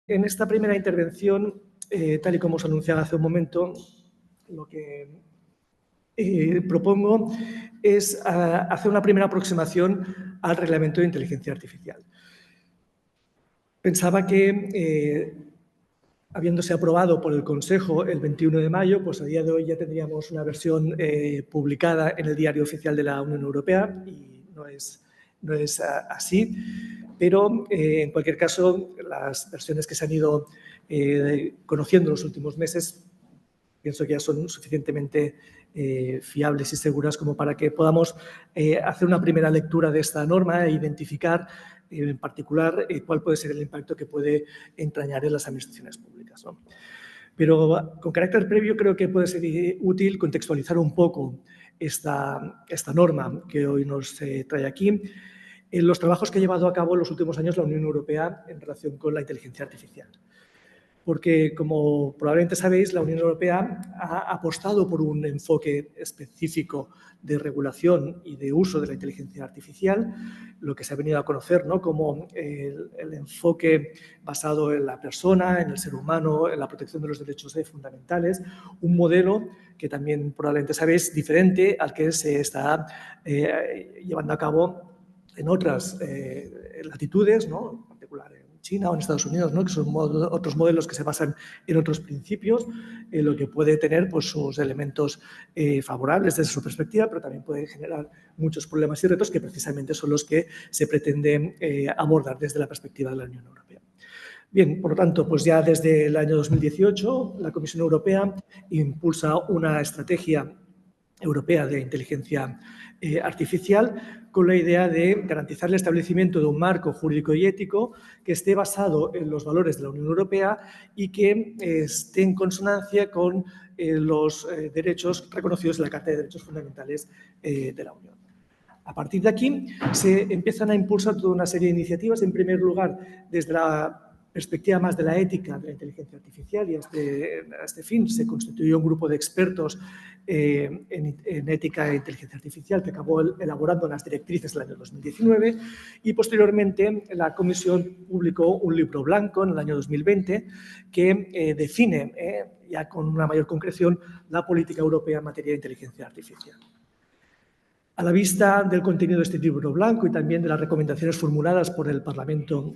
En esta primera intervención, tal y como os anunciaba hace un momento, lo que propongo es hacer una primera aproximación al reglamento de inteligencia artificial. Pensaba que, habiéndose aprobado por el Consejo el 21 de mayo, pues a día de hoy ya tendríamos una versión publicada en el Diario Oficial de la Unión Europea y no es así. Pero, en cualquier caso, las versiones que se han ido conociendo en los últimos meses pienso que ya son suficientemente fiables y seguras como para que podamos hacer una primera lectura de esta norma e identificar en particular cuál puede ser el impacto que puede entrañar en las administraciones públicas, ¿no? Pero con carácter previo creo que puede ser útil contextualizar un poco esta norma que hoy nos trae aquí en los trabajos que ha llevado a cabo en los últimos años la Unión Europea en relación con la inteligencia artificial. Porque, como probablemente sabéis, la Unión Europea ha apostado por un enfoque específico de regulación y de uso de la inteligencia artificial, lo que se ha venido a conocer, ¿no?, como el enfoque basado en la persona, en el ser humano, en la protección de los derechos fundamentales, un modelo que también probablemente sabéis diferente al que se está llevando a cabo en otras latitudes, ¿no?, en particular en China o en Estados Unidos, ¿no?, que son otros modelos que se basan en otros principios, lo que puede tener pues, sus elementos favorables desde su perspectiva, pero también puede generar muchos problemas y retos que precisamente son los que se pretenden abordar desde la perspectiva de la Unión Europea. Bien, por lo tanto, pues ya desde el año 2018 la Comisión Europea impulsa una estrategia europea de inteligencia artificial con la idea de garantizar el establecimiento de un marco jurídico y ético que esté basado en los valores de la Unión Europea y que esté en consonancia con los derechos reconocidos en la Carta de Derechos Fundamentales de la Unión. A partir de aquí se empiezan a impulsar toda una serie de iniciativas, en primer lugar desde la perspectiva más de la ética de la inteligencia artificial y a este fin se constituyó un grupo de expertos en ética e inteligencia artificial que acabó elaborando las directrices del año 2019 y posteriormente la Comisión publicó un libro blanco en el año 2020 que define ya con una mayor concreción la política europea en materia de inteligencia artificial. A la vista del contenido de este libro blanco y también de las recomendaciones formuladas por el Parlamento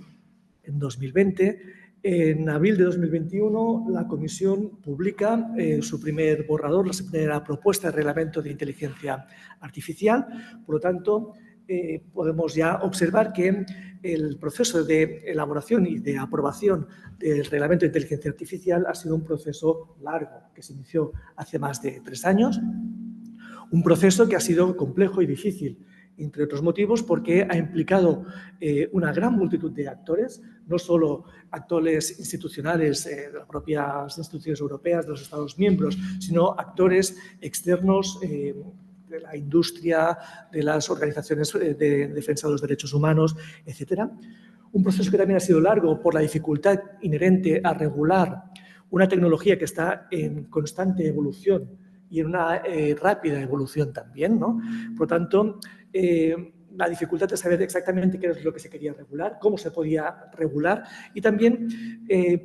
en 2020, en abril de 2021 la Comisión publica su primer borrador, la primera propuesta de reglamento de inteligencia artificial. Por lo tanto, podemos ya observar que el proceso de elaboración y de aprobación del reglamento de inteligencia artificial ha sido un proceso largo que se inició hace más de 3 años. Un proceso que ha sido complejo y difícil, entre otros motivos, porque ha implicado una gran multitud de actores, no solo actores institucionales de las propias instituciones europeas, de los Estados miembros, sino actores externos de la industria, de las organizaciones de defensa de los derechos humanos, etcétera. Un proceso que también ha sido largo por la dificultad inherente a regular una tecnología que está en constante evolución y en una rápida evolución también, ¿no? Por lo tanto, la dificultad de saber exactamente qué es lo que se quería regular, cómo se podía regular y también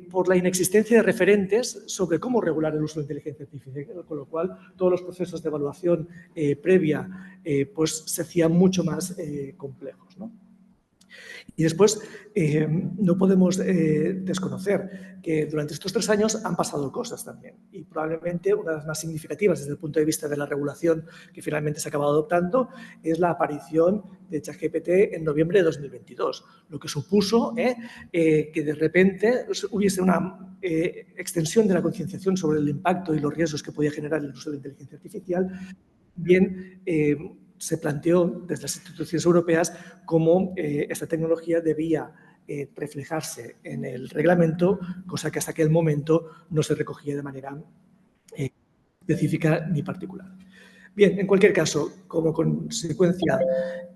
por la inexistencia de referentes sobre cómo regular el uso de inteligencia artificial, con lo cual todos los procesos de evaluación previa pues se hacían mucho más complejos, ¿no? Y después, no podemos desconocer que durante estos 3 años han pasado cosas también y probablemente una de las más significativas desde el punto de vista de la regulación que finalmente se ha acabado adoptando es la aparición de ChatGPT en noviembre de 2022, lo que supuso que de repente hubiese una extensión de la concienciación sobre el impacto y los riesgos que podía generar el uso de la inteligencia artificial. Bien, se planteó desde las instituciones europeas cómo esta tecnología debía reflejarse en el reglamento, cosa que hasta aquel momento no se recogía de manera específica ni particular. Bien, en cualquier caso, como consecuencia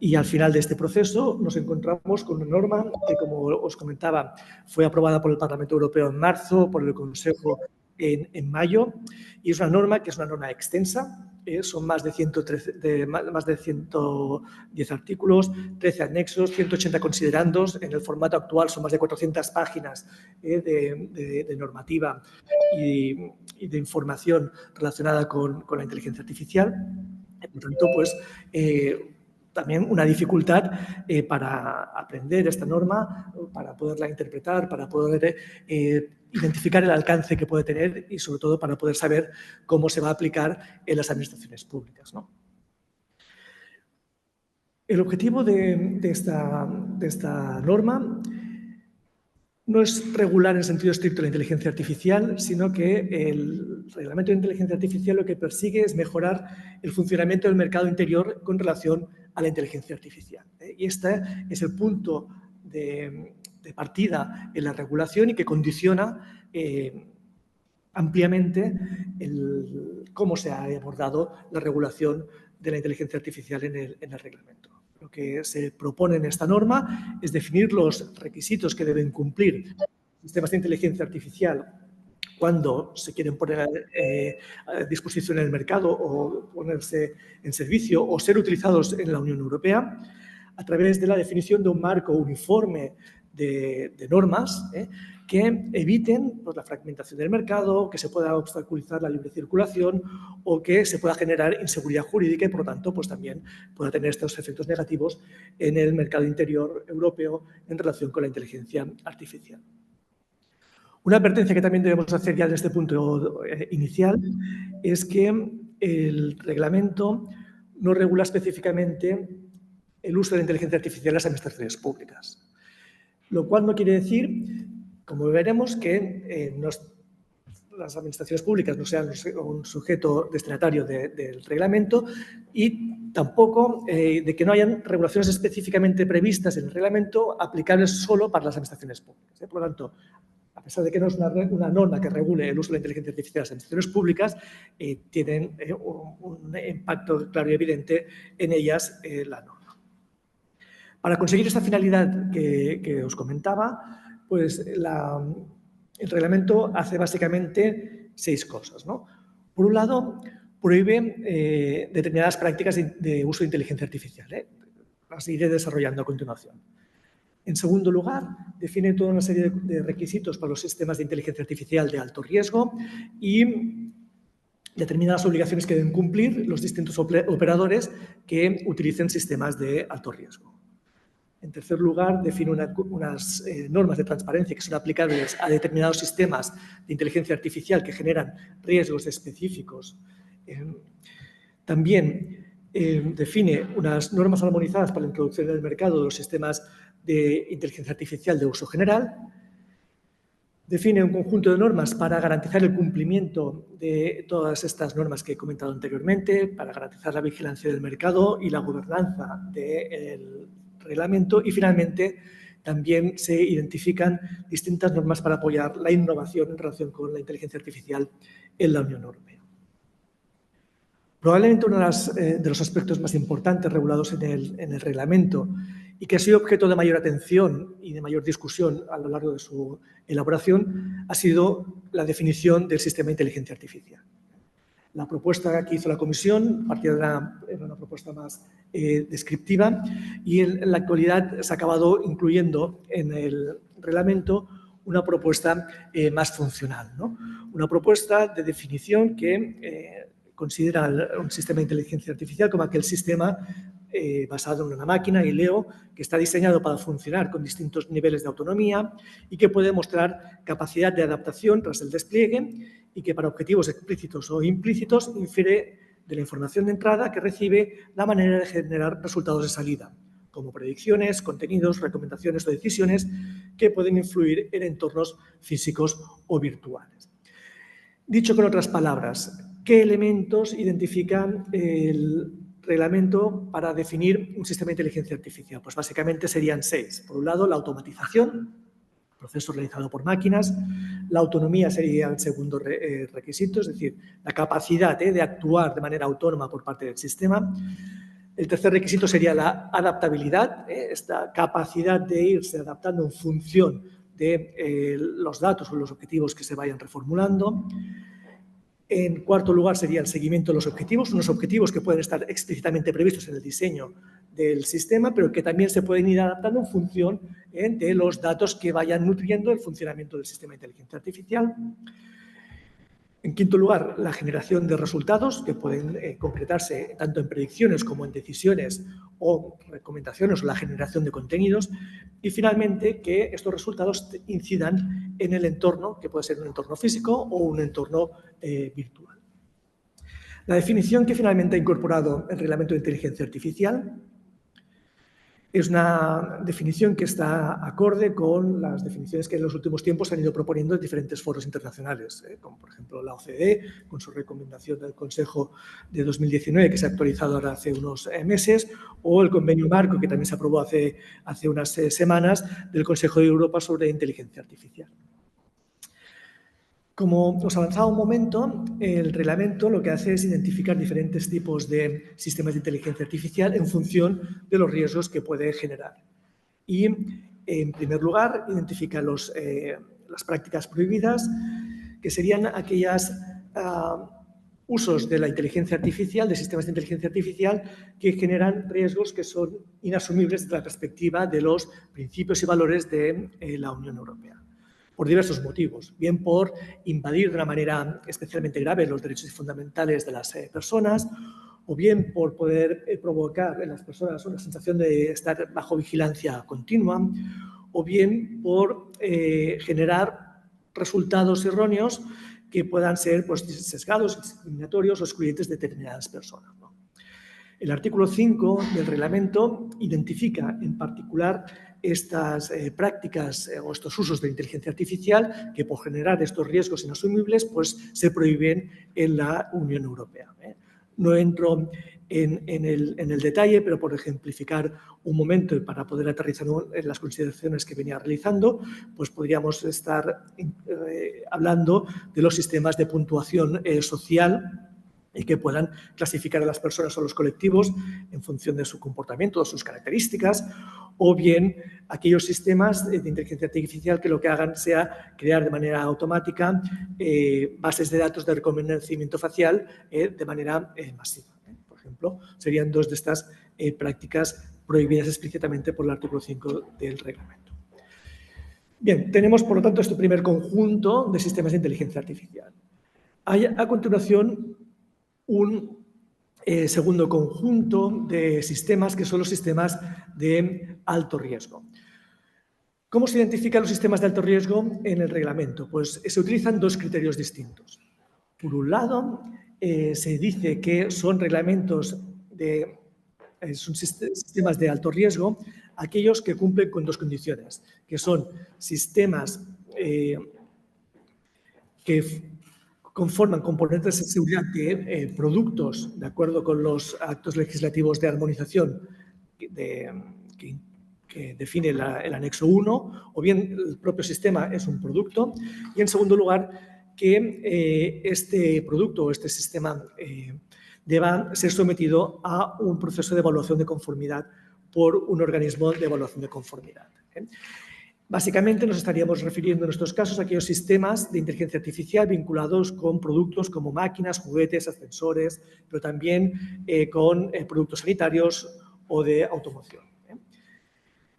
y al final de este proceso, nos encontramos con una norma que, como os comentaba, fue aprobada por el Parlamento Europeo en marzo, por el Consejo en mayo, y es una norma que es una norma extensa. Son más de 110 artículos, 13 anexos, 180 considerandos. En el formato actual son más de 400 páginas de normativa y de información relacionada con la inteligencia artificial. Por tanto, pues, también una dificultad para aprender esta norma, para poderla interpretar, para poder identificar el alcance que puede tener y, sobre todo, para poder saber cómo se va a aplicar en las administraciones públicas, ¿no? El objetivo de esta norma no es regular en sentido estricto la inteligencia artificial, sino que el reglamento de inteligencia artificial lo que persigue es mejorar el funcionamiento del mercado interior con relación a la inteligencia artificial. Y este es el punto de partida en la regulación y que condiciona ampliamente cómo se ha abordado la regulación de la inteligencia artificial en el reglamento. Lo que se propone en esta norma es definir los requisitos que deben cumplir sistemas de inteligencia artificial cuando se quieren poner a disposición en el mercado o ponerse en servicio o ser utilizados en la Unión Europea a través de la definición de un marco uniforme de normas que eviten, pues, la fragmentación del mercado, que se pueda obstaculizar la libre circulación o que se pueda generar inseguridad jurídica y, por lo tanto, pues, también pueda tener estos efectos negativos en el mercado interior europeo en relación con la inteligencia artificial. Una advertencia que también debemos hacer ya en este punto inicial es que el reglamento no regula específicamente el uso de la inteligencia artificial en las administraciones públicas, lo cual no quiere decir, como veremos, que las administraciones públicas no sean un sujeto destinatario del reglamento y tampoco de que no hayan regulaciones específicamente previstas en el reglamento aplicables solo para las administraciones públicas. Por lo tanto, a pesar de que no es una norma que regule el uso de la inteligencia artificial en las administraciones públicas, tienen un impacto claro y evidente en ellas la norma. Para conseguir esta finalidad que os comentaba, pues el reglamento hace básicamente 6 cosas, ¿no? Por un lado, prohíbe determinadas prácticas de uso de inteligencia artificial. Las iré desarrollando a continuación. En segundo lugar, define toda una serie de requisitos para los sistemas de inteligencia artificial de alto riesgo y determinadas obligaciones que deben cumplir los distintos operadores que utilicen sistemas de alto riesgo. En tercer lugar, define unas normas de transparencia que son aplicables a determinados sistemas de inteligencia artificial que generan riesgos específicos. También define unas normas armonizadas para la introducción en el mercado de los sistemas de inteligencia artificial de uso general. Define un conjunto de normas para garantizar el cumplimiento de todas estas normas que he comentado anteriormente, para garantizar la vigilancia del mercado y la gobernanza del reglamento. Y, finalmente, también se identifican distintas normas para apoyar la innovación en relación con la inteligencia artificial en la Unión Europea. Probablemente uno de los aspectos más importantes regulados en el reglamento y que ha sido objeto de mayor atención y de mayor discusión a lo largo de su elaboración ha sido la definición del sistema de inteligencia artificial. La propuesta que hizo la Comisión partía de una propuesta más descriptiva y en la actualidad se ha acabado incluyendo en el reglamento una propuesta más funcional, ¿no? Una propuesta de definición que considera un sistema de inteligencia artificial como aquel sistema basado en una máquina, ILEO, que está diseñado para funcionar con distintos niveles de autonomía y que puede mostrar capacidad de adaptación tras el despliegue y que para objetivos explícitos o implícitos infiere de la información de entrada que recibe la manera de generar resultados de salida, como predicciones, contenidos, recomendaciones o decisiones que pueden influir en entornos físicos o virtuales. Dicho con otras palabras, ¿qué elementos identifican el reglamento para definir un sistema de inteligencia artificial? Pues básicamente serían 6. Por un lado, la automatización, proceso realizado por máquinas. La autonomía sería el segundo requisito, es decir, la capacidad de actuar de manera autónoma por parte del sistema. El tercer requisito sería la adaptabilidad, esta capacidad de irse adaptando en función de los datos o los objetivos que se vayan reformulando. En cuarto lugar sería el seguimiento de los objetivos, unos objetivos que pueden estar explícitamente previstos en el diseño del sistema, pero que también se pueden ir adaptando en función de los datos que vayan nutriendo el funcionamiento del sistema de inteligencia artificial. En quinto lugar, la generación de resultados que pueden concretarse tanto en predicciones como en decisiones o recomendaciones o la generación de contenidos. Y finalmente, que estos resultados incidan en el entorno, que puede ser un entorno físico o un entorno virtual. La definición que finalmente ha incorporado el Reglamento de Inteligencia Artificial es una definición que está acorde con las definiciones que en los últimos tiempos se han ido proponiendo en diferentes foros internacionales, como por ejemplo la OCDE, con su recomendación del Consejo de 2019, que se ha actualizado ahora hace unos meses, o el Convenio Marco, que también se aprobó hace unas semanas, del Consejo de Europa sobre inteligencia artificial. Como os avanzaba un momento, el reglamento lo que hace es identificar diferentes tipos de sistemas de inteligencia artificial en función de los riesgos que puede generar. Y, en primer lugar, identifica las prácticas prohibidas, que serían aquellos usos de la inteligencia artificial, de sistemas de inteligencia artificial, que generan riesgos que son inasumibles desde la perspectiva de los principios y valores de la Unión Europea. Por diversos motivos, bien por invadir de una manera especialmente grave los derechos fundamentales de las personas, o bien por poder provocar en las personas una sensación de estar bajo vigilancia continua, o bien por generar resultados erróneos que puedan ser sesgados, discriminatorios o excluyentes de determinadas personas, ¿no? El artículo 5 del reglamento identifica en particular estas prácticas o estos usos de inteligencia artificial que por generar estos riesgos inasumibles pues se prohíben en la Unión Europea. No entro en el detalle, pero por ejemplificar un momento y para poder aterrizar en las consideraciones que venía realizando, pues podríamos estar hablando de los sistemas de puntuación social y que puedan clasificar a las personas o los colectivos en función de su comportamiento o sus características, o bien aquellos sistemas de inteligencia artificial que lo que hagan sea crear de manera automática bases de datos de reconocimiento facial de manera masiva. Por ejemplo, serían dos de estas prácticas prohibidas explícitamente por el artículo 5 del reglamento. Bien, tenemos por lo tanto este primer conjunto de sistemas de inteligencia artificial. Hay a continuación un segundo conjunto de sistemas que son los sistemas de alto riesgo. ¿Cómo se identifican los sistemas de alto riesgo en el reglamento? Pues se utilizan dos criterios distintos. Por un lado, se dice que son son sistemas de alto riesgo aquellos que cumplen con dos condiciones, que son sistemas que conforman componentes de seguridad de productos de acuerdo con los actos legislativos de armonización que define el anexo 1, o bien el propio sistema es un producto, y en segundo lugar que este producto o este sistema deba ser sometido a un proceso de evaluación de conformidad por un organismo de evaluación de conformidad. Básicamente nos estaríamos refiriendo en estos casos a aquellos sistemas de inteligencia artificial vinculados con productos como máquinas, juguetes, ascensores, pero también con productos sanitarios o de automoción,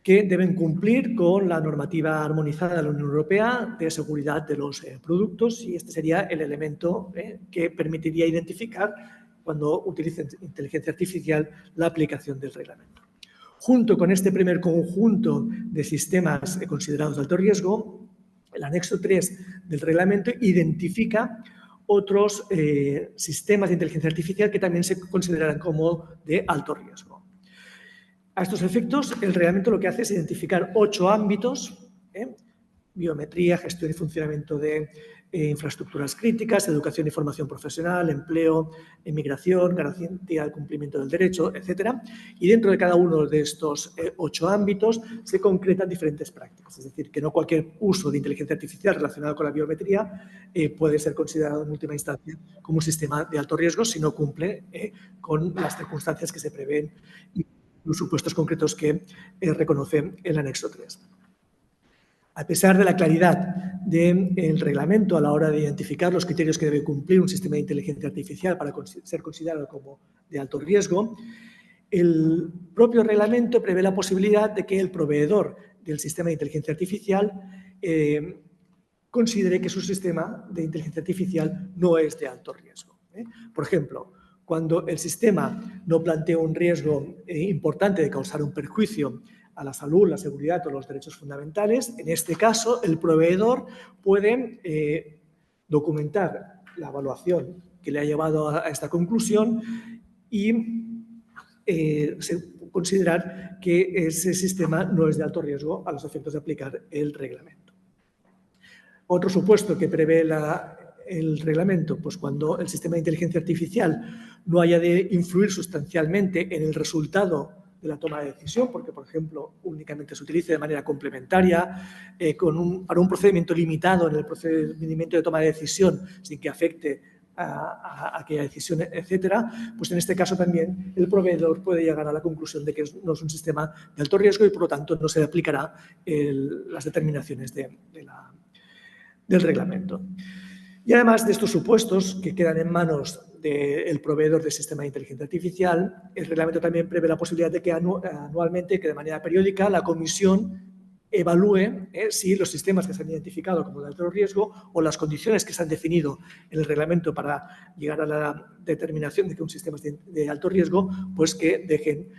que deben cumplir con la normativa armonizada de la Unión Europea de seguridad de los productos, y este sería el elemento que permitiría identificar, cuando utilicen inteligencia artificial, la aplicación del reglamento. Junto con este primer conjunto de sistemas considerados de alto riesgo, el anexo 3 del reglamento identifica otros sistemas de inteligencia artificial que también se consideran como de alto riesgo. A estos efectos, el reglamento lo que hace es identificar 8 ámbitos: biometría, gestión y funcionamiento de infraestructuras críticas, educación y formación profesional, empleo, inmigración, garantía del cumplimiento del derecho, etc. Y dentro de cada uno de estos 8 ámbitos se concretan diferentes prácticas. Es decir, que no cualquier uso de inteligencia artificial relacionado con la biometría puede ser considerado en última instancia como un sistema de alto riesgo si no cumple con las circunstancias que se prevén y los supuestos concretos que reconoce el anexo 3. A pesar de la claridad del reglamento a la hora de identificar los criterios que debe cumplir un sistema de inteligencia artificial para ser considerado como de alto riesgo, el propio reglamento prevé la posibilidad de que el proveedor del sistema de inteligencia artificial considere que su sistema de inteligencia artificial no es de alto riesgo. Por ejemplo, cuando el sistema no plantea un riesgo importante de causar un perjuicio a la salud, la seguridad o los derechos fundamentales, en este caso el proveedor puede documentar la evaluación que le ha llevado a esta conclusión y considerar que ese sistema no es de alto riesgo a los efectos de aplicar el reglamento. Otro supuesto que prevé el reglamento, pues cuando el sistema de inteligencia artificial no haya de influir sustancialmente en el resultado de la toma de decisión, porque, por ejemplo, únicamente se utilice de manera complementaria, para un procedimiento limitado en el procedimiento de toma de decisión, sin que afecte a aquella decisión, etcétera, pues en este caso también el proveedor puede llegar a la conclusión de que no es un sistema de alto riesgo y, por lo tanto, no se le aplicará las determinaciones del reglamento. Y además de estos supuestos que quedan en manos del proveedor del sistema de inteligencia artificial, el reglamento también prevé la posibilidad de que anualmente, que de manera periódica, la comisión evalúe si los sistemas que se han identificado como de alto riesgo o las condiciones que se han definido en el reglamento para llegar a la determinación de que un sistema es de alto riesgo, pues que dejen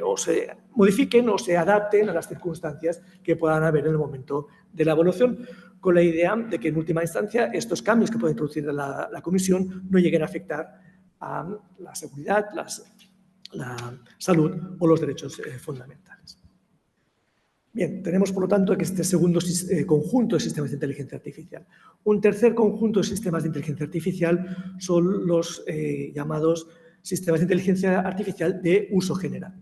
o se modifiquen o se adapten a las circunstancias que puedan haber en el momento de la evaluación, con la idea de que en última instancia estos cambios que puede introducir la comisión no lleguen a afectar a la seguridad, la salud o los derechos fundamentales. Bien, tenemos por lo tanto este segundo conjunto de sistemas de inteligencia artificial. Un tercer conjunto de sistemas de inteligencia artificial son los llamados sistemas de inteligencia artificial de uso general.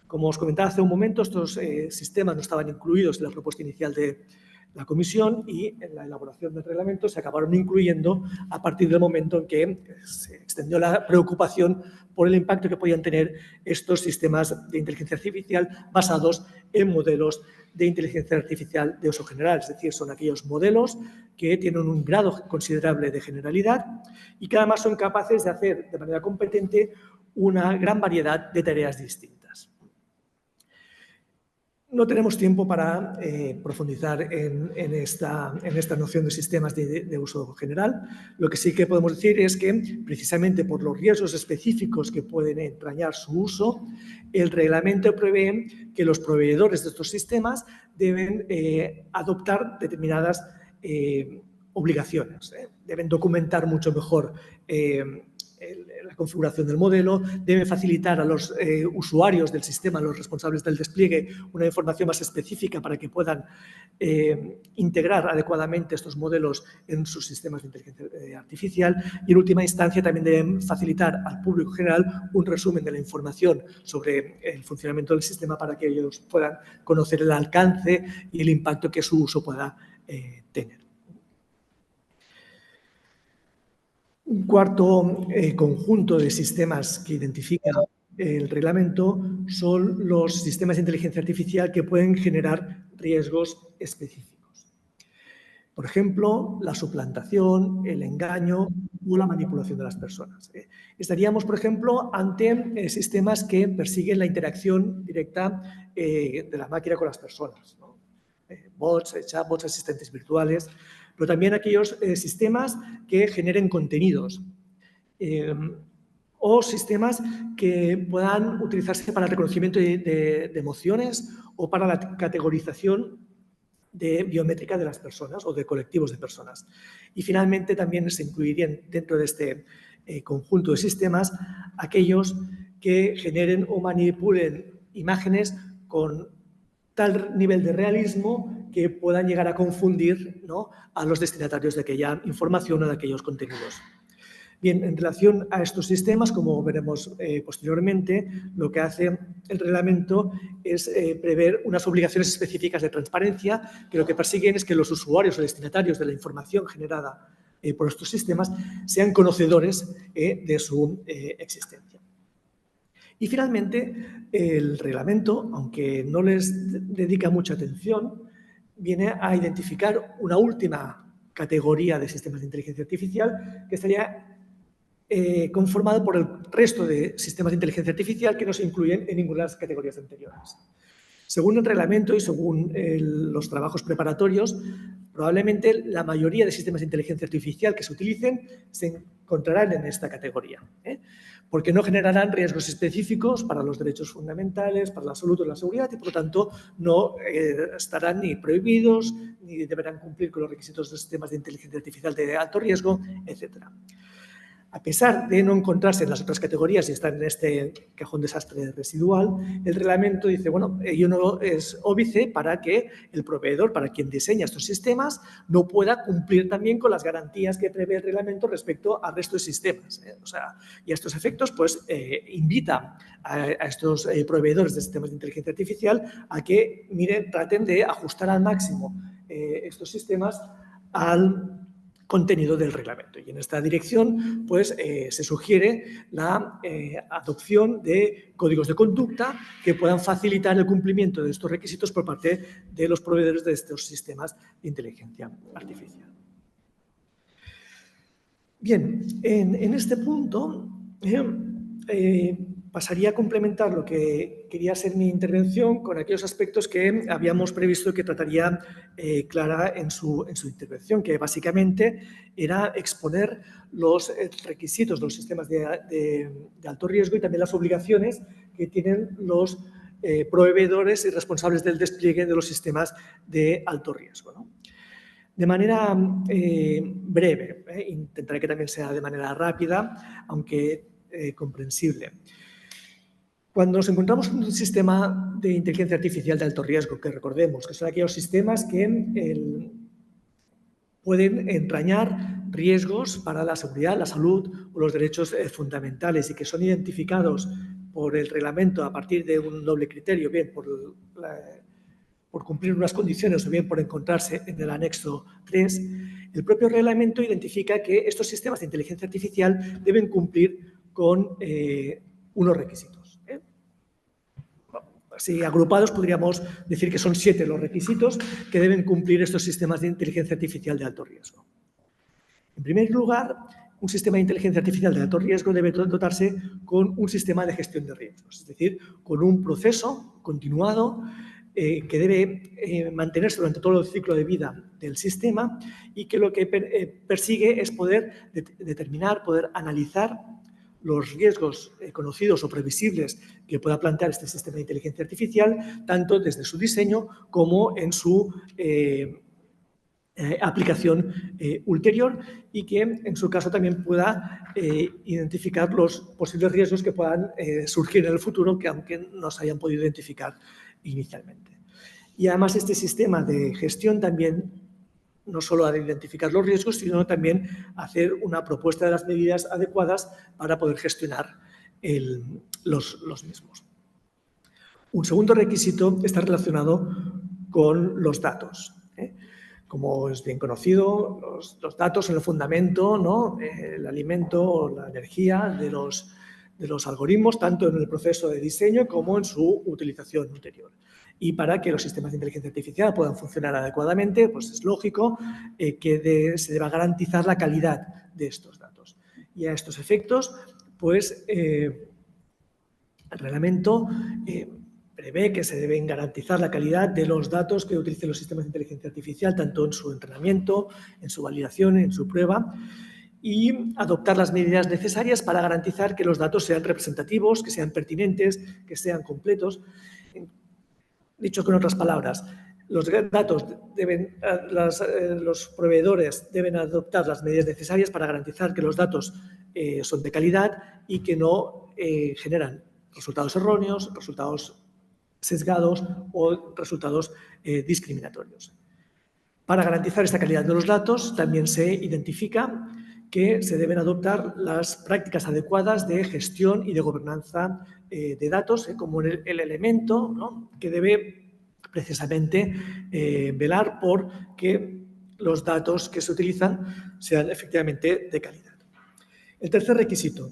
Como os comentaba hace un momento, estos sistemas no estaban incluidos en la propuesta inicial de la comisión y en la elaboración del reglamento se acabaron incluyendo a partir del momento en que se extendió la preocupación por el impacto que podían tener estos sistemas de inteligencia artificial basados en modelos de inteligencia artificial de uso general. Es decir, son aquellos modelos que tienen un grado considerable de generalidad y que además son capaces de hacer de manera competente una gran variedad de tareas distintas. No tenemos tiempo para profundizar en esta noción de sistemas de uso general. Lo que sí que podemos decir es que, precisamente por los riesgos específicos que pueden entrañar su uso, el reglamento prevé que los proveedores de estos sistemas deben adoptar determinadas obligaciones. Deben documentar mucho mejor la configuración del modelo, deben facilitar a los usuarios del sistema, los responsables del despliegue, una información más específica para que puedan integrar adecuadamente estos modelos en sus sistemas de inteligencia artificial y, en última instancia, también deben facilitar al público general un resumen de la información sobre el funcionamiento del sistema para que ellos puedan conocer el alcance y el impacto que su uso pueda tener. Un cuarto conjunto de sistemas que identifica el reglamento son los sistemas de inteligencia artificial que pueden generar riesgos específicos. Por ejemplo, la suplantación, el engaño o la manipulación de las personas. Estaríamos, por ejemplo, ante sistemas que persiguen la interacción directa de la máquina con las personas, ¿no? Bots, chatbots, asistentes virtuales, pero también aquellos sistemas que generen contenidos o sistemas que puedan utilizarse para el reconocimiento de emociones o para la categorización biométrica de las personas o de colectivos de personas. Y finalmente también se incluirían dentro de este conjunto de sistemas aquellos que generen o manipulen imágenes con tal nivel de realismo que puedan llegar a confundir, ¿no?, a los destinatarios de aquella información o de aquellos contenidos. Bien, en relación a estos sistemas, como veremos posteriormente, lo que hace el reglamento es prever unas obligaciones específicas de transparencia que lo que persiguen es que los usuarios o destinatarios de la información generada por estos sistemas sean conocedores de su existencia. Y finalmente, el reglamento, aunque no les dedica mucha atención, viene a identificar una última categoría de sistemas de inteligencia artificial que estaría conformado por el resto de sistemas de inteligencia artificial que no se incluyen en ninguna de las categorías anteriores. Según el reglamento y según los trabajos preparatorios, probablemente la mayoría de sistemas de inteligencia artificial que se utilicen se encontrarán en esta categoría, porque no generarán riesgos específicos para los derechos fundamentales, para la salud o la seguridad y, por lo tanto, no estarán ni prohibidos ni deberán cumplir con los requisitos de sistemas de inteligencia artificial de alto riesgo, etcétera. A pesar de no encontrarse en las otras categorías y estar en este cajón desastre residual, el reglamento dice, bueno, ello no es óbice para que el proveedor, para quien diseña estos sistemas, no pueda cumplir también con las garantías que prevé el reglamento respecto al resto de sistemas. O sea, y a estos efectos, pues, invita a estos proveedores de sistemas de inteligencia artificial a que, miren, traten de ajustar al máximo estos sistemas al contenido del reglamento. Y en esta dirección, pues, se sugiere la adopción de códigos de conducta que puedan facilitar el cumplimiento de estos requisitos por parte de los proveedores de estos sistemas de inteligencia artificial. Bien, en este punto pasaría a complementar lo que quería ser mi intervención con aquellos aspectos que habíamos previsto que trataría Clara en su intervención, que básicamente era exponer los requisitos de los sistemas de alto riesgo y también las obligaciones que tienen los proveedores y responsables del despliegue de los sistemas de alto riesgo, ¿no? De manera breve, intentaré que también sea de manera rápida, aunque comprensible. Cuando nos encontramos con un sistema de inteligencia artificial de alto riesgo, que recordemos que son aquellos sistemas que pueden entrañar riesgos para la seguridad, la salud o los derechos fundamentales y que son identificados por el reglamento a partir de un doble criterio, bien por cumplir unas condiciones o bien por encontrarse en el anexo 3, el propio reglamento identifica que estos sistemas de inteligencia artificial deben cumplir con unos requisitos. Así agrupados podríamos decir que son 7 los requisitos que deben cumplir estos sistemas de inteligencia artificial de alto riesgo. En primer lugar, un sistema de inteligencia artificial de alto riesgo debe dotarse con un sistema de gestión de riesgos, es decir, con un proceso continuado que debe mantenerse durante todo el ciclo de vida del sistema y que lo que persigue es poder determinar, poder analizar los riesgos conocidos o previsibles que pueda plantear este sistema de inteligencia artificial, tanto desde su diseño como en su aplicación ulterior y que en su caso también pueda identificar los posibles riesgos que puedan surgir en el futuro que aunque no se hayan podido identificar inicialmente. Y además este sistema de gestión también no solo ha de identificar los riesgos, sino también hacer una propuesta de las medidas adecuadas para poder gestionar los mismos. Un segundo requisito está relacionado con los datos. Como es bien conocido, los datos son el fundamento, ¿no? El alimento o la energía de los algoritmos, tanto en el proceso de diseño como en su utilización ulterior. Y para que los sistemas de inteligencia artificial puedan funcionar adecuadamente, pues es lógico que se deba garantizar la calidad de estos datos. Y a estos efectos, pues el reglamento prevé que se deben garantizar la calidad de los datos que utilicen los sistemas de inteligencia artificial, tanto en su entrenamiento, en su validación, en su prueba, y adoptar las medidas necesarias para garantizar que los datos sean representativos, que sean pertinentes, que sean completos. Dicho con otras palabras, los proveedores deben adoptar las medidas necesarias para garantizar que los datos son de calidad y que no generan resultados erróneos, resultados sesgados o resultados discriminatorios. Para garantizar esta calidad de los datos, también se identifica que se deben adoptar las prácticas adecuadas de gestión y de gobernanza de datos como el elemento, ¿no?, que debe precisamente velar por que los datos que se utilizan sean efectivamente de calidad. El tercer requisito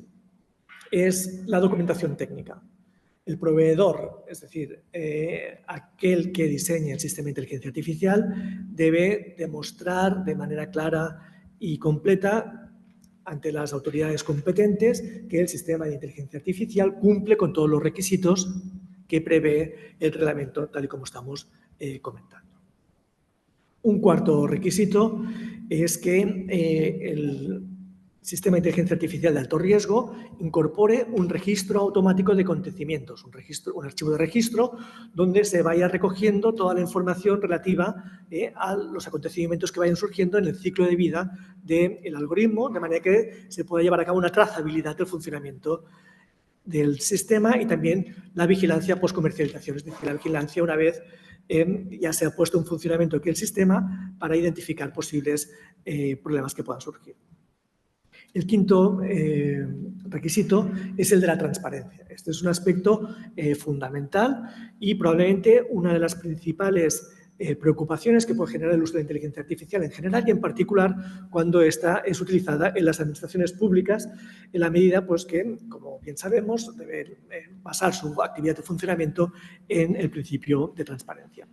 es la documentación técnica. el proveedor, es decir, aquel que diseña el sistema de inteligencia artificial, debe demostrar de manera clara y completa ante las autoridades competentes que el sistema de inteligencia artificial cumple con todos los requisitos que prevé el reglamento, tal y como estamos comentando. Un cuarto requisito es que el sistema de inteligencia artificial de alto riesgo incorpore un registro automático de acontecimientos, un archivo de registro donde se vaya recogiendo toda la información relativa a los acontecimientos que vayan surgiendo en el ciclo de vida del algoritmo, de manera que se pueda llevar a cabo una trazabilidad del funcionamiento del sistema y también la vigilancia post-comercialización, es decir, la vigilancia una vez ya se ha puesto en funcionamiento aquí el sistema para identificar posibles problemas que puedan surgir. El quinto requisito es el de la transparencia. Este es un aspecto fundamental y probablemente una de las principales preocupaciones que puede generar el uso de la inteligencia artificial en general y en particular cuando esta es utilizada en las administraciones públicas en la medida pues, que, como bien sabemos, debe basar su actividad de funcionamiento en el principio de transparencia.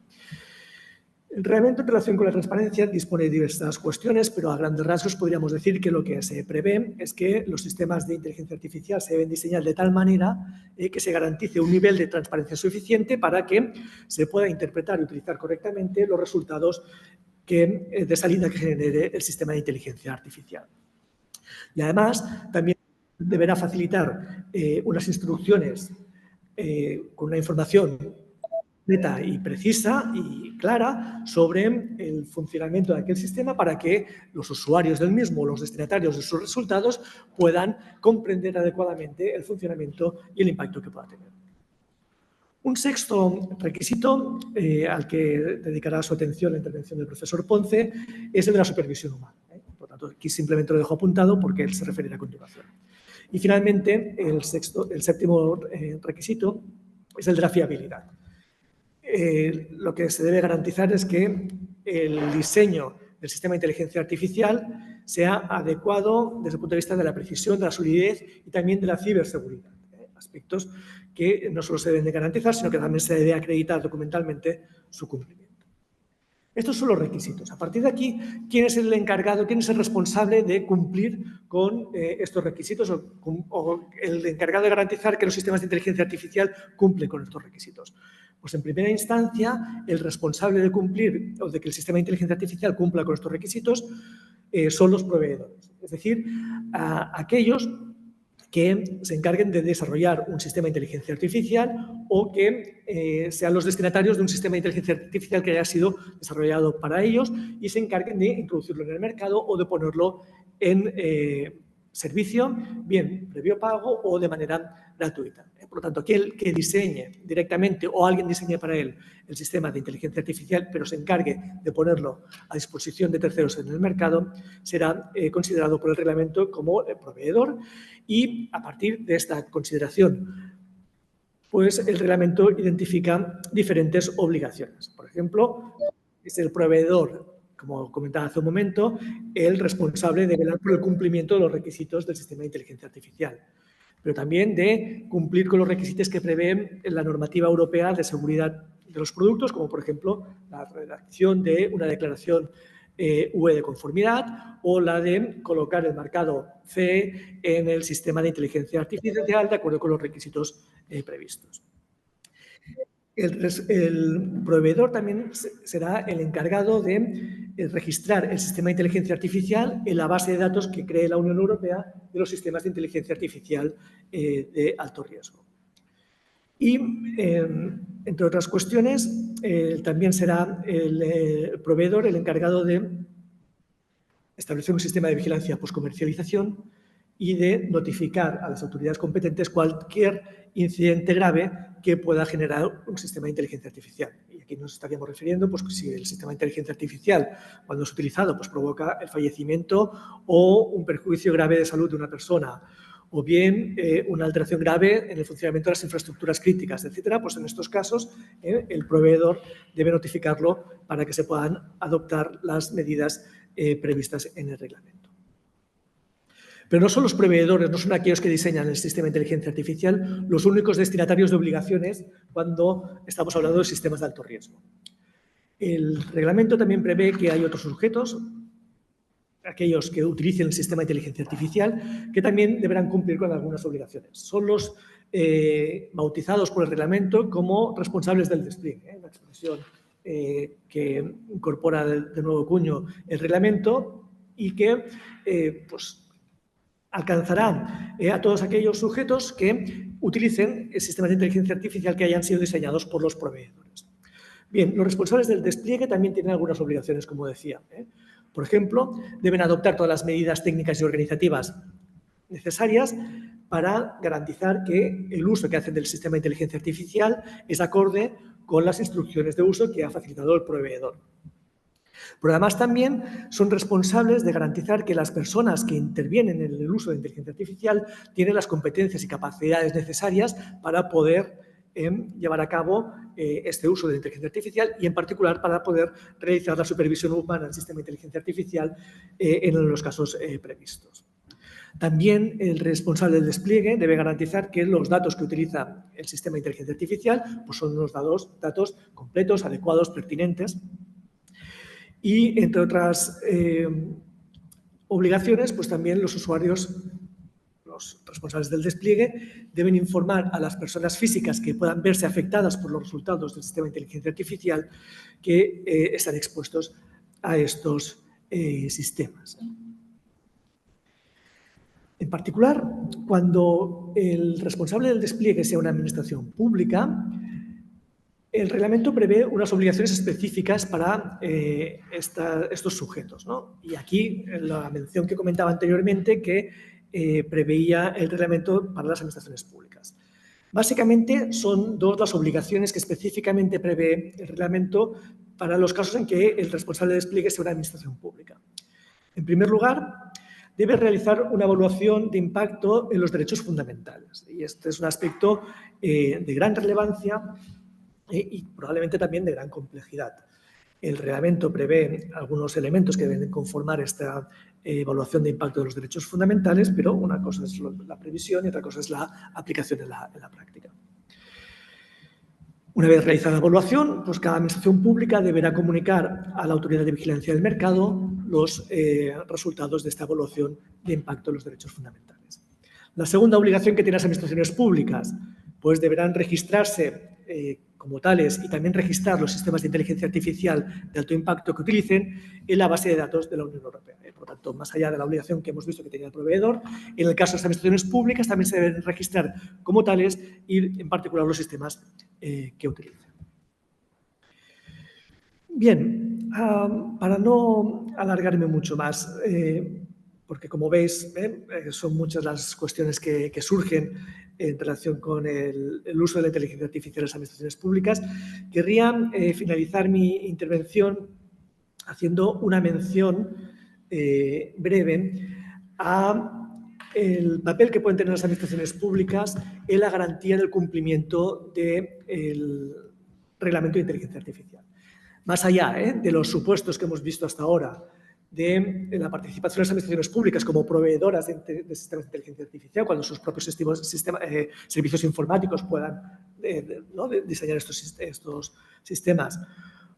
El reglamento en relación con la transparencia dispone de diversas cuestiones, pero a grandes rasgos podríamos decir que lo que se prevé es que los sistemas de inteligencia artificial se deben diseñar de tal manera que se garantice un nivel de transparencia suficiente para que se pueda interpretar y utilizar correctamente los resultados de salida que genere el sistema de inteligencia artificial. Y además, también deberá facilitar unas instrucciones con una información neta y precisa y clara sobre el funcionamiento de aquel sistema para que los usuarios del mismo o los destinatarios de sus resultados puedan comprender adecuadamente el funcionamiento y el impacto que pueda tener. Un sexto requisito al que dedicará su atención la intervención del profesor Ponce es el de la supervisión humana. Por tanto, aquí simplemente lo dejo apuntado porque él se referirá a continuación. Y finalmente, el séptimo requisito es el de la fiabilidad. Lo que se debe garantizar es que el diseño del sistema de inteligencia artificial sea adecuado desde el punto de vista de la precisión, de la solidez y también de la ciberseguridad. Aspectos que no solo se deben de garantizar, sino que también se debe acreditar documentalmente su cumplimiento. Estos son los requisitos. A partir de aquí, ¿quién es el encargado, quién es el responsable de cumplir con estos requisitos o el encargado de garantizar que los sistemas de inteligencia artificial cumplen con estos requisitos? Pues en primera instancia, el responsable de cumplir o de que el sistema de inteligencia artificial cumpla con estos requisitos son los proveedores, es decir, aquellos que se encarguen de desarrollar un sistema de inteligencia artificial o que sean los destinatarios de un sistema de inteligencia artificial que haya sido desarrollado para ellos y se encarguen de introducirlo en el mercado o de ponerlo en servicio, bien previo pago o de manera gratuita. Por lo tanto, aquel que diseñe directamente o alguien diseñe para él el sistema de inteligencia artificial, pero se encargue de ponerlo a disposición de terceros en el mercado, será considerado por el reglamento como proveedor y a partir de esta consideración, pues el reglamento identifica diferentes obligaciones. Por ejemplo, es el proveedor, como comentaba hace un momento, el responsable de velar por el cumplimiento de los requisitos del sistema de inteligencia artificial, pero también de cumplir con los requisitos que prevé la normativa europea de seguridad de los productos, como por ejemplo la redacción de una declaración UE de conformidad o la de colocar el marcado CE en el sistema de inteligencia artificial de acuerdo con los requisitos previstos. El proveedor también será el encargado de registrar el sistema de inteligencia artificial en la base de datos que cree la Unión Europea de los sistemas de inteligencia artificial de alto riesgo. Y, entre otras cuestiones, también será el proveedor el encargado de establecer un sistema de vigilancia post-comercialización y de notificar a las autoridades competentes cualquier incidente grave que pueda generar un sistema de inteligencia artificial. Y aquí nos estaríamos refiriendo, pues, si el sistema de inteligencia artificial, cuando es utilizado, pues provoca el fallecimiento o un perjuicio grave de salud de una persona, o bien una alteración grave en el funcionamiento de las infraestructuras críticas, etcétera, pues en estos casos el proveedor debe notificarlo para que se puedan adoptar las medidas previstas en el reglamento. Pero no son los proveedores, no son aquellos que diseñan el sistema de inteligencia artificial los únicos destinatarios de obligaciones cuando estamos hablando de sistemas de alto riesgo. El reglamento también prevé que hay otros sujetos, aquellos que utilicen el sistema de inteligencia artificial, que también deberán cumplir con algunas obligaciones. Son los bautizados por el reglamento como responsables del despliegue, una expresión que incorpora de nuevo cuño el reglamento y que pues, alcanzarán a todos aquellos sujetos que utilicen sistemas de inteligencia artificial que hayan sido diseñados por los proveedores. Bien, los responsables del despliegue también tienen algunas obligaciones, como decía. Por ejemplo, deben adoptar todas las medidas técnicas y organizativas necesarias para garantizar que el uso que hacen del sistema de inteligencia artificial es acorde con las instrucciones de uso que ha facilitado el proveedor. Pero además también son responsables de garantizar que las personas que intervienen en el uso de inteligencia artificial tienen las competencias y capacidades necesarias para poder llevar a cabo este uso de la inteligencia artificial y, en particular, para poder realizar la supervisión humana del sistema de inteligencia artificial en los casos previstos. También el responsable del despliegue debe garantizar que los datos que utiliza el sistema de inteligencia artificial pues son unos datos completos, adecuados, pertinentes. Y, entre otras obligaciones, pues también los usuarios, los responsables del despliegue, deben informar a las personas físicas que puedan verse afectadas por los resultados del sistema de inteligencia artificial que están expuestos a estos sistemas. En particular, cuando el responsable del despliegue sea una administración pública, el reglamento prevé unas obligaciones específicas para estos sujetos, ¿no? Y aquí la mención que comentaba anteriormente que preveía el reglamento para las administraciones públicas. Básicamente son dos las obligaciones que específicamente prevé el reglamento para los casos en que el responsable de despliegue sea una administración pública. En primer lugar, debe realizar una evaluación de impacto en los derechos fundamentales. Y este es un aspecto de gran relevancia y probablemente también de gran complejidad. El reglamento prevé algunos elementos que deben conformar esta evaluación de impacto de los derechos fundamentales, pero una cosa es la previsión y otra cosa es la aplicación en la práctica. Una vez realizada la evaluación, pues cada administración pública deberá comunicar a la Autoridad de Vigilancia del Mercado los resultados de esta evaluación de impacto de los derechos fundamentales. La segunda obligación que tienen las administraciones públicas, pues deberán registrarse como tales y también registrar los sistemas de inteligencia artificial de alto impacto que utilicen en la base de datos de la Unión Europea. Por lo tanto, más allá de la obligación que hemos visto que tenía el proveedor, en el caso de las administraciones públicas también se deben registrar como tales y, en particular, los sistemas que utilicen. Bien, para no alargarme mucho más, porque como veis son muchas las cuestiones que surgen en relación con el uso de la inteligencia artificial en las administraciones públicas, querría finalizar mi intervención haciendo una mención breve al papel que pueden tener las administraciones públicas en la garantía del cumplimiento del reglamento de inteligencia artificial. Más allá de los supuestos que hemos visto hasta ahora de la participación de las administraciones públicas como proveedoras de sistemas de inteligencia artificial, cuando sus propios servicios informáticos puedan diseñar estos sistemas,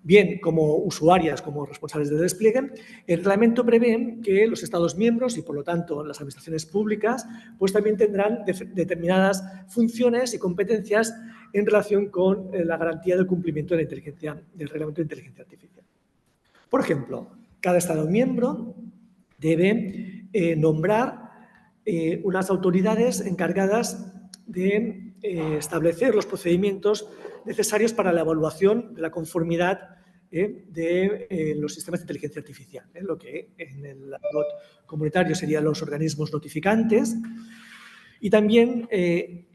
bien como usuarias, como responsables del despliegue, el reglamento prevé que los Estados miembros y, por lo tanto, las administraciones públicas, pues también tendrán determinadas funciones y competencias en relación con la garantía del cumplimiento de del reglamento de inteligencia artificial. Por ejemplo, cada Estado miembro debe nombrar unas autoridades encargadas de establecer los procedimientos necesarios para la evaluación de la conformidad de los sistemas de inteligencia artificial, lo que en el argot comunitario serían los organismos notificantes. Y también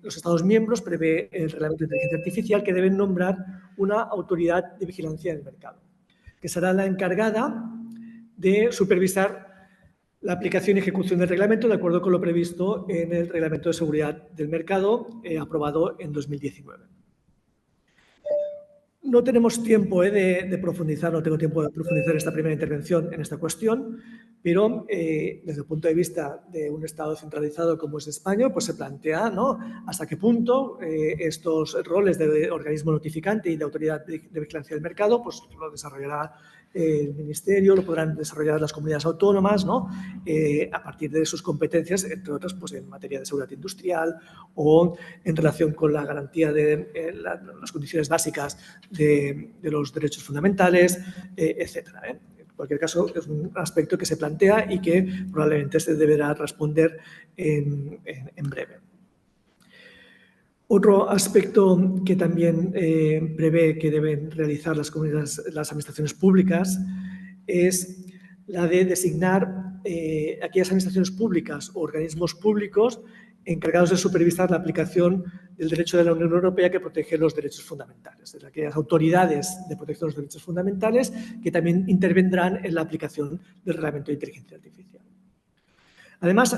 los Estados miembros prevé el reglamento de inteligencia artificial que deben nombrar una autoridad de vigilancia del mercado, que será la encargada de supervisar la aplicación y ejecución del reglamento de acuerdo con lo previsto en el Reglamento de Seguridad del Mercado aprobado en 2019. No tenemos tiempo de profundizar, no tengo tiempo de profundizar esta primera intervención en esta cuestión, Pero desde el punto de vista de un Estado centralizado como es España, pues se plantea, ¿no?, hasta qué punto estos roles de organismo notificante y de autoridad de vigilancia del mercado pues lo desarrollará el Ministerio, lo podrán desarrollar las comunidades autónomas, ¿no?, a partir de sus competencias, entre otras, pues en materia de seguridad industrial o en relación con la garantía de las condiciones básicas de los derechos fundamentales, etcétera. En cualquier caso, es un aspecto que se plantea y que probablemente se deberá responder en breve. Otro aspecto que también prevé que deben realizar las administraciones públicas es la de designar aquellas administraciones públicas o organismos públicos encargados de supervisar la aplicación del derecho de la Unión Europea que protege los derechos fundamentales, de aquellas autoridades de protección de los derechos fundamentales que también intervendrán en la aplicación del Reglamento de Inteligencia Artificial. Además,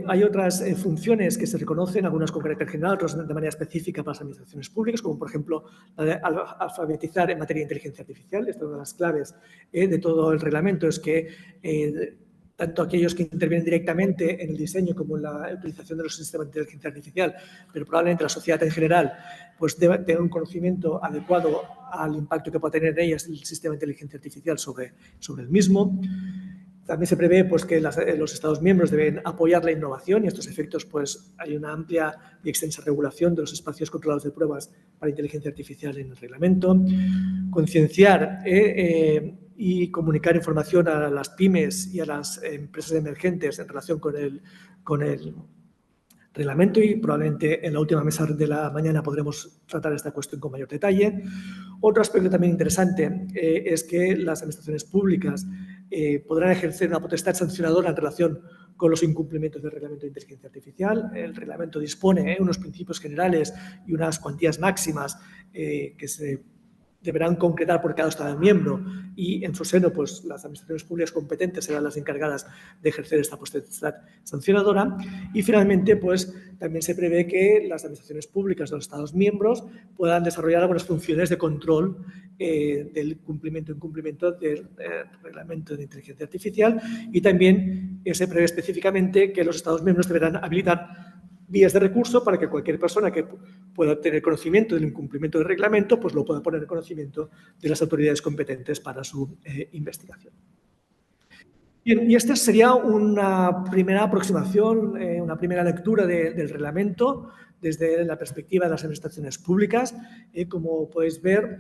hay otras funciones que se reconocen, algunas con carácter general, otras de manera específica para las administraciones públicas, como por ejemplo la de alfabetizar en materia de inteligencia artificial. Esta es una de las claves de todo el reglamento, es que tanto aquellos que intervienen directamente en el diseño como en la utilización de los sistemas de inteligencia artificial, pero probablemente la sociedad en general, pues debe tener un conocimiento adecuado al impacto que pueda tener en ellas el sistema de inteligencia artificial sobre el mismo. También se prevé pues, que los Estados miembros deben apoyar la innovación y a estos efectos pues, hay una amplia y extensa regulación de los espacios controlados de pruebas para inteligencia artificial en el reglamento. Concienciar y comunicar información a las pymes y a las empresas emergentes en relación con el reglamento y probablemente en la última mesa de la mañana podremos tratar esta cuestión con mayor detalle. Otro aspecto también interesante es que las administraciones públicas podrán ejercer una potestad sancionadora en relación con los incumplimientos del Reglamento de Inteligencia Artificial. El reglamento dispone unos principios generales y unas cuantías máximas que se deberán concretar por cada Estado miembro y en su seno pues, las administraciones públicas competentes serán las encargadas de ejercer esta potestad sancionadora. Y finalmente pues, también se prevé que las administraciones públicas de los Estados miembros puedan desarrollar algunas funciones de control del cumplimiento e incumplimiento del Reglamento de Inteligencia Artificial y también se prevé específicamente que los Estados miembros deberán habilitar vías de recurso para que cualquier persona que pueda tener conocimiento del incumplimiento del reglamento pues lo pueda poner en conocimiento de las autoridades competentes para su investigación. Bien, y esta sería una primera aproximación, una primera lectura del reglamento desde la perspectiva de las administraciones públicas. Como podéis ver,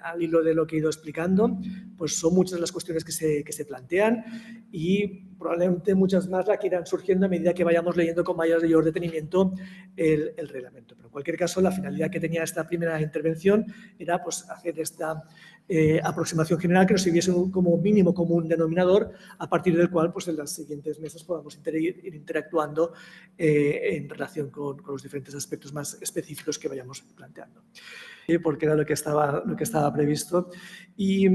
al hilo de lo que he ido explicando, pues son muchas las cuestiones que se plantean y probablemente muchas más las que irán surgiendo a medida que vayamos leyendo con mayor detenimiento el reglamento. Pero en cualquier caso, la finalidad que tenía esta primera intervención era pues, hacer esta aproximación general que nos sirviese como mínimo común denominador a partir del cual pues, en los siguientes meses podamos ir interactuando en relación con los diferentes aspectos más específicos que vayamos planteando. Porque era lo que estaba previsto. Y